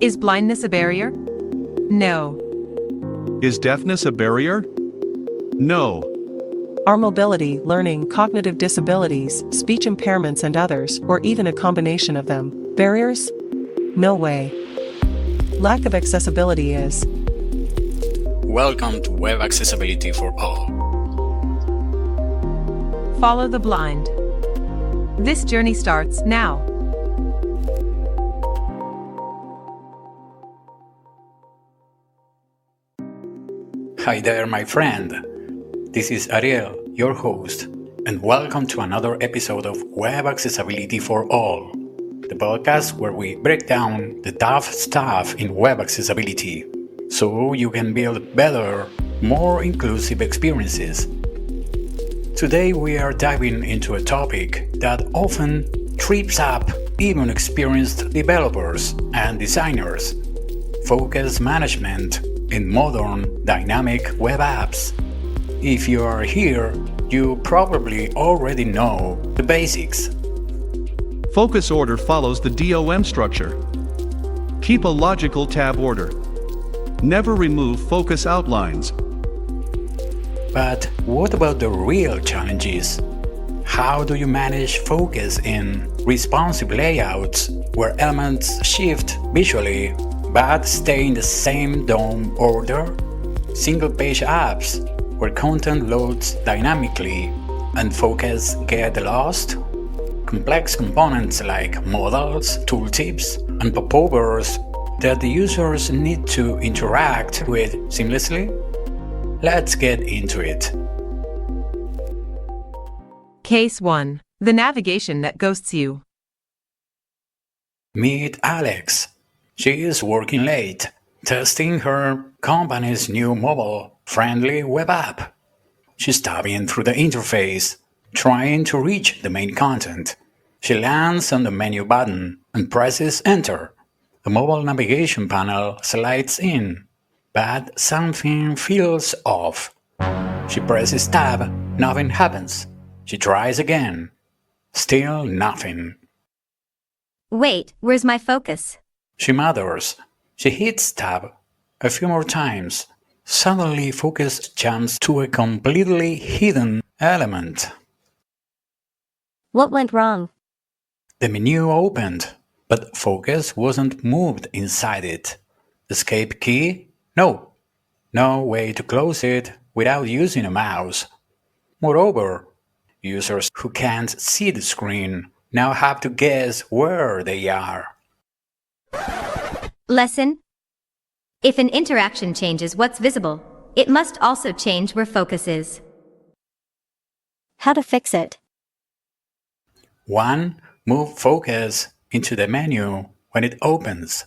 Is blindness a barrier? No. Is deafness a barrier? No. Are mobility, learning, cognitive disabilities, speech impairments and others, or even a combination of them, barriers? No way. Lack of accessibility is. Welcome to Web Accessibility for All. Follow the blind. This journey starts now. Hi there, my friend. This is Ariel, your host, and welcome to another episode of Web Accessibility for All, the podcast where we break down the tough stuff in web accessibility so you can build better, more inclusive experiences. Today we are diving into a topic that often trips up even experienced developers and designers: focus management in modern dynamic web apps. If you are here, you probably already know the basics. Focus order follows the DOM structure. Keep a logical tab order. Never remove focus outlines. But what about the real challenges? How do you manage focus in responsive layouts where elements shift visually but stay in the same DOM order? Single-page apps where content loads dynamically and focus get lost? Complex components like modals, tooltips, and popovers that the users need to interact with seamlessly? Let's get into it. Case 1. The navigation that ghosts you. Meet Alex. She is working late, testing her company's new mobile-friendly web app. She's tabbing through the interface, trying to reach the main content. She lands on the menu button and presses Enter. The mobile navigation panel slides in, but something feels off. She presses Tab, nothing happens. She tries again. Still nothing. Wait, where's my focus? She mutters. She hits Tab a few more times. Suddenly focus jumps to a completely hidden element. What went wrong? The menu opened, but focus wasn't moved inside it. Escape key? No. No way to close it without using a mouse. Moreover, users who can't see the screen now have to guess where they are. Lesson: if an interaction changes what's visible, it must also change where focus is. How to fix it? 1. Move focus into the menu when it opens.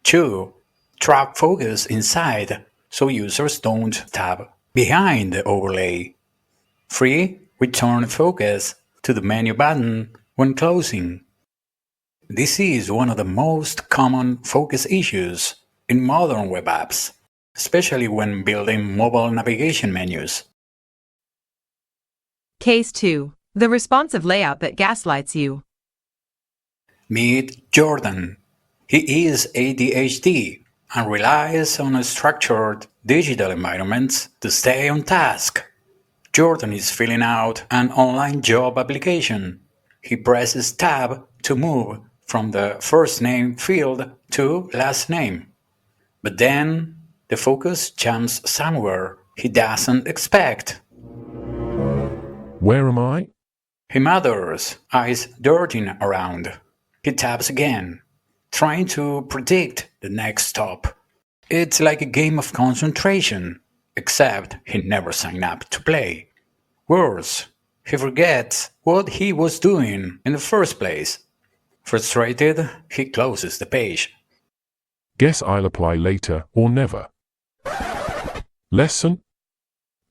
2. Trap focus inside so users don't tab behind the overlay. 3. Return focus to the menu button when closing. This is one of the most common focus issues in modern web apps, especially when building mobile navigation menus. Case 2. The responsive layout that gaslights you. Meet Jordan. He is ADHD and relies on a structured digital environments to stay on task. Jordan is filling out an online job application. He presses Tab to move from the first name field to last name. But then the focus jumps somewhere he doesn't expect. Where am I? He mutters, eyes darting around. He taps again, trying to predict the next stop. It's like a game of concentration, except he never signed up to play. Worse, he forgets what he was doing in the first place. Frustrated, he closes the page. Guess I'll apply later or never. Lesson: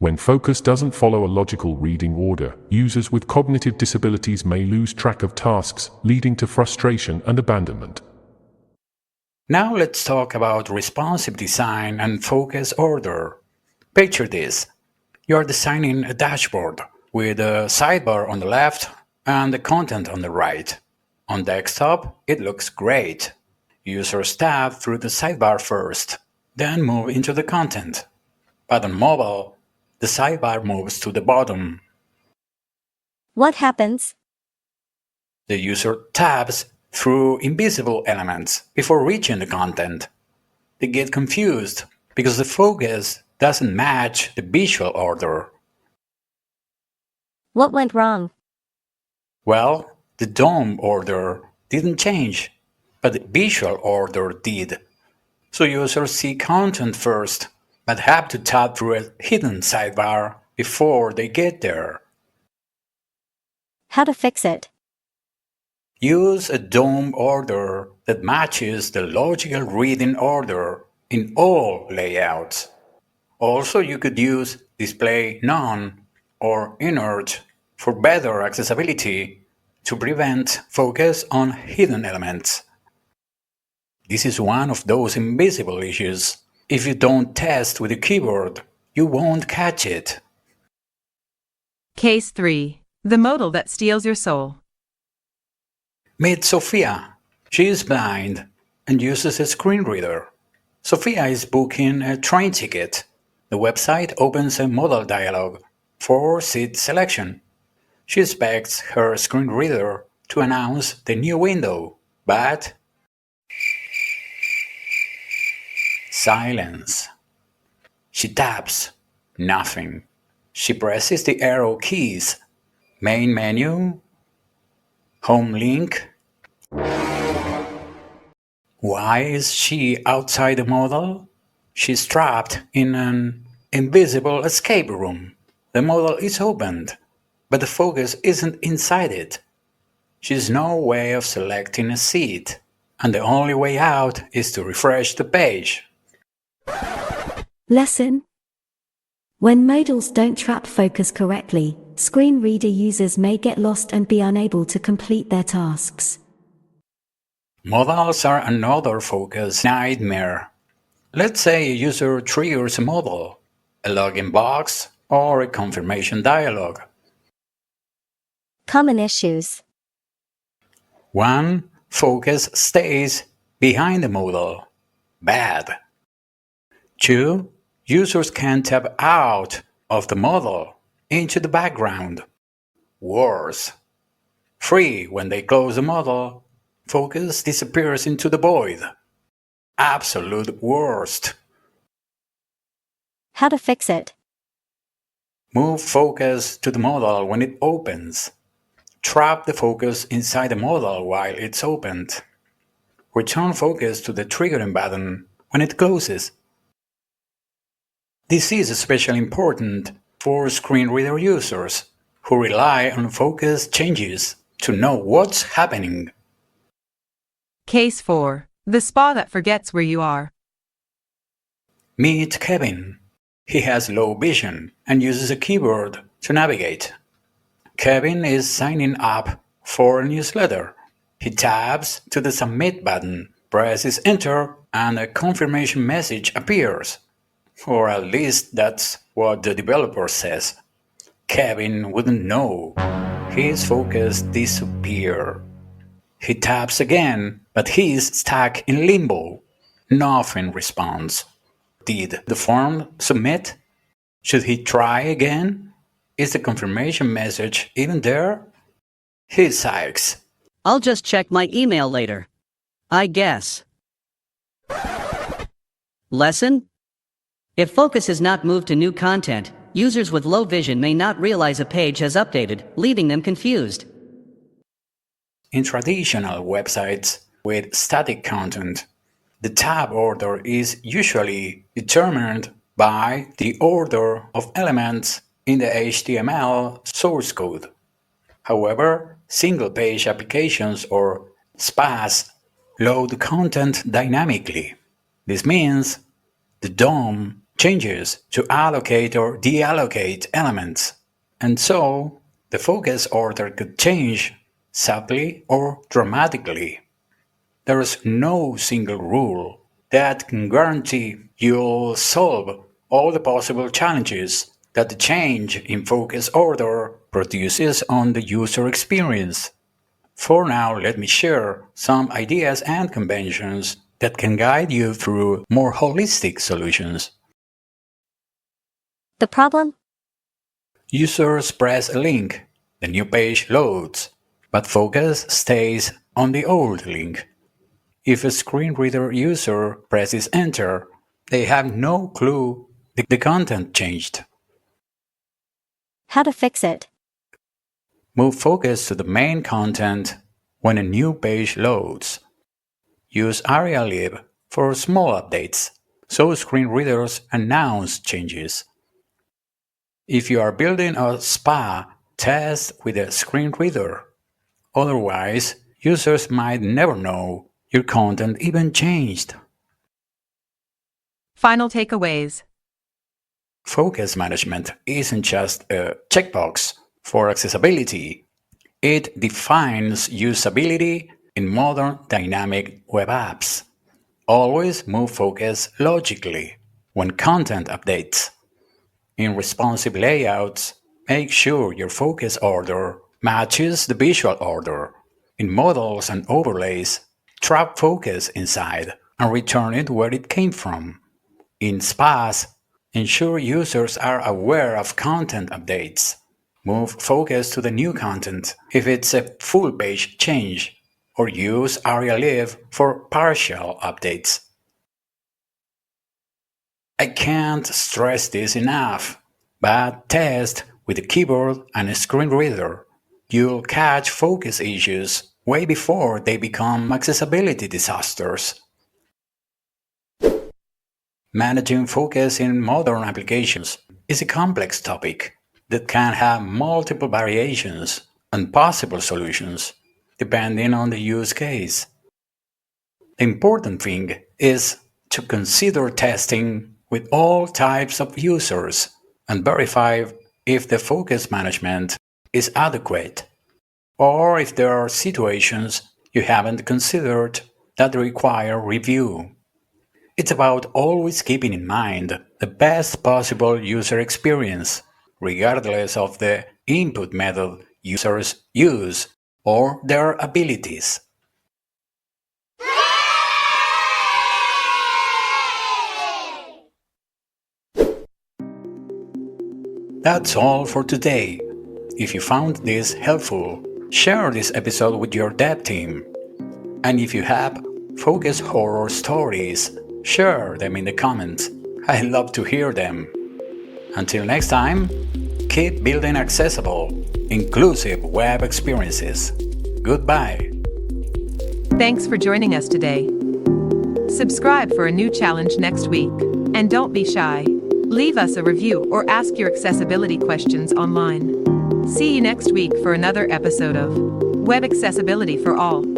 when focus doesn't follow a logical reading order, users with cognitive disabilities may lose track of tasks, leading to frustration and abandonment. Now let's talk about responsive design and focus order. Picture this. You're designing a dashboard with a sidebar on the left and the content on the right. On desktop, it looks great. Users tab through the sidebar first, then move into the content. But on mobile, the sidebar moves to the bottom. What happens? The user tabs through invisible elements before reaching the content. They get confused because the focus doesn't match the visual order. What went wrong? Well, the DOM order didn't change, but the visual order did. So users see content first, but have to tab through a hidden sidebar before they get there. How to fix it? Use a DOM order that matches the logical reading order in all layouts. Also, you could use display none or inert for better accessibility to prevent focus on hidden elements. This is one of those invisible issues. If you don't test with the keyboard, you won't catch it. Case 3. The modal that steals your soul. Meet Sophia. She is blind and uses a screen reader. Sophia is booking a train ticket. The website opens a modal dialog for seat selection. She expects her screen reader to announce the new window, but silence. She taps. Nothing. She presses the arrow keys. Main menu. Home link. Why is she outside the modal? She's trapped in an invisible escape room. The modal is opened, but the focus isn't inside it. She's no way of selecting a seat, and the only way out is to refresh the page. Lesson: when modals don't trap focus correctly, screen reader users may get lost and be unable to complete their tasks. Modals are another focus nightmare. Let's say a user triggers a modal, a login box, or a confirmation dialog. Common issues. 1. Focus stays behind the modal. Bad. 2. Users can tab out of the modal into the background. Worse. 3. When they close the modal, focus disappears into the void. Absolute worst. How to fix it? Move focus to the modal when it opens. Trap the focus inside the modal while it's opened. Return focus to the triggering button when it closes. This is especially important for screen reader users who rely on focus changes to know what's happening. Case 4. The spa that forgets where you are. Meet Kevin. He has low vision and uses a keyboard to navigate. Kevin is signing up for a newsletter. He tabs to the Submit button, presses Enter, and a confirmation message appears. Or at least that's what the developer says. Kevin wouldn't know. His focus disappeared. He taps again, but he's stuck in limbo. Nothing responds. Did the form submit? Should he try again? Is the confirmation message even there? He sighs. I'll just check my email later, I guess. Lesson: if focus is not moved to new content, users with low vision may not realize a page has updated, leaving them confused. In traditional websites with static content, the tab order is usually determined by the order of elements in the HTML source code. However, single-page applications or SPAs load content dynamically. This means the DOM changes to allocate or deallocate elements, and so the focus order could change subtly or dramatically. There is no single rule that can guarantee you'll solve all the possible challenges that the change in focus order produces on the user experience. For now, let me share some ideas and conventions that can guide you through more holistic solutions. The problem? Users press a link, the new page loads, but focus stays on the old link. If a screen reader user presses enter, they have no clue the content changed. How to fix it? Move focus to the main content when a new page loads. Use AriaLib for small updates, so screen readers announce changes. If you are building a spa, test with a screen reader. Otherwise, users might never know your content even changed. Final takeaways. Focus management isn't just a checkbox for accessibility. It defines usability in modern dynamic web apps. Always move focus logically when content updates. In responsive layouts, make sure your focus order matches the visual order. In models and overlays, trap focus inside and return it where it came from. In spas, ensure users are aware of content updates. Move focus to the new content if it's a full page change, or use AriaLib for partial updates. I can't stress this enough, but test with a keyboard and a screen reader. You'll catch focus issues way before they become accessibility disasters. Managing focus in modern applications is a complex topic that can have multiple variations and possible solutions, depending on the use case. The important thing is to consider testing with all types of users and verify if the focus management is adequate, or if there are situations you haven't considered that require review. It's about always keeping in mind the best possible user experience, regardless of the input method users use or their abilities. That's all for today. If you found this helpful, share this episode with your dev team. And if you have focus horror stories, share them in the comments. I love to hear them. Until next time, keep building accessible, inclusive web experiences. Goodbye. Thanks for joining us today. Subscribe for a new challenge next week. And don't be shy. Leave us a review or ask your accessibility questions online. See you next week for another episode of Web Accessibility for All.